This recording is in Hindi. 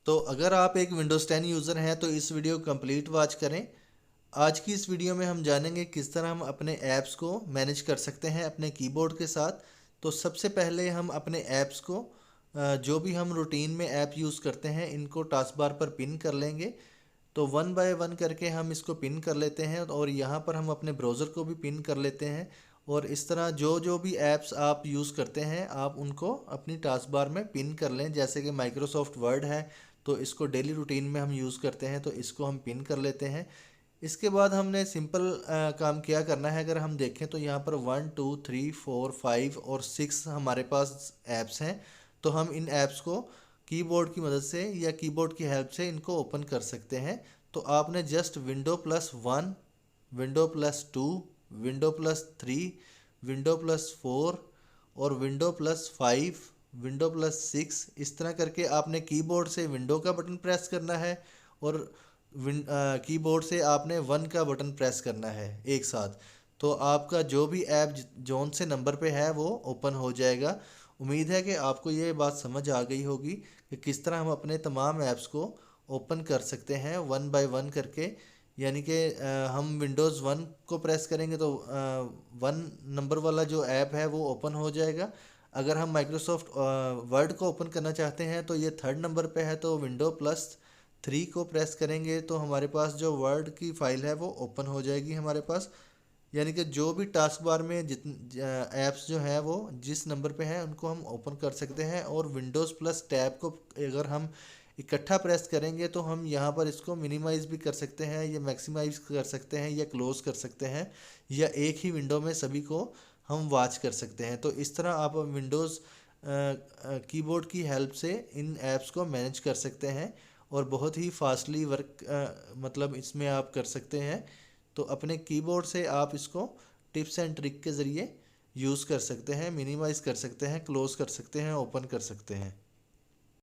तो अगर आप एक विंडोज़ 10 यूज़र हैं तो इस वीडियो को कंप्लीट वॉच करें। आज की इस वीडियो में हम जानेंगे किस तरह हम अपने ऐप्स को मैनेज कर सकते हैं अपने कीबोर्ड के साथ। तो सबसे पहले हम अपने ऐप्स को जो भी हम रूटीन में ऐप यूज़ करते हैं इनको टास्क बार पर पिन कर लेंगे। तो वन बाय वन करके हम इसको पिन कर लेते हैं और यहाँ पर हम अपने ब्राउज़र को भी पिन कर लेते हैं। और इस तरह जो जो भी ऐप्स आप यूज़ करते हैं आप उनको अपनी टास्क बार में पिन कर लें। जैसे कि माइक्रोसॉफ्ट वर्ड है तो इसको डेली रूटीन में हम यूज़ करते हैं तो इसको हम पिन कर लेते हैं। इसके बाद हमने सिंपल काम क्या करना है, अगर हम देखें तो यहाँ पर 1 2 3 4 5 और 6 हमारे पास ऐप्स हैं। तो हम इन ऐप्स को कीबोर्ड की मदद से या कीबोर्ड की हेल्प से इनको ओपन कर सकते हैं। तो आपने जस्ट विंडो+1, विंडो+2, विंडो+3, विंडो+4 और विंडो+5, विंडो+6 इस तरह करके आपने कीबोर्ड से विंडो का बटन प्रेस करना है और कीबोर्ड से आपने 1 का बटन प्रेस करना है एक साथ। तो आपका जो भी ऐप जौन से नंबर पे है वो ओपन हो जाएगा। उम्मीद है कि आपको ये बात समझ आ गई होगी कि किस तरह हम अपने तमाम ऐप्स को ओपन कर सकते हैं वन बाय वन करके। यानी कि हम विंडोज़ 1 को प्रेस करेंगे तो 1 नंबर वाला जो ऐप है वो ओपन हो जाएगा। अगर हम माइक्रोसॉफ्ट वर्ड को ओपन करना चाहते हैं तो ये 3rd नंबर पे है, तो विंडो+3 को प्रेस करेंगे तो हमारे पास जो वर्ड की फ़ाइल है वो ओपन हो जाएगी हमारे पास। यानी कि जो भी टास्क बार में ऐप्स जो हैं वो जिस नंबर पे हैं उनको हम ओपन कर सकते हैं। और विंडोज़ प्लस टैब को अगर हम इकट्ठा प्रेस करेंगे तो हम यहाँ पर इसको मिनिमाइज़ भी कर सकते हैं या मैक्सिमाइज़ कर सकते हैं या क्लोज़ कर सकते हैं या एक ही विंडो में सभी को हम वॉच कर सकते हैं। तो इस तरह आप विंडोज़ कीबोर्ड की हेल्प से इन ऐप्स को मैनेज कर सकते हैं और बहुत ही फास्टली वर्क मतलब इसमें आप कर सकते हैं। तो अपने कीबोर्ड से आप इसको टिप्स एंड ट्रिक के ज़रिए यूज़ कर सकते हैं, मिनिमाइज़ कर सकते हैं, क्लोज़ कर सकते हैं, ओपन कर सकते हैं।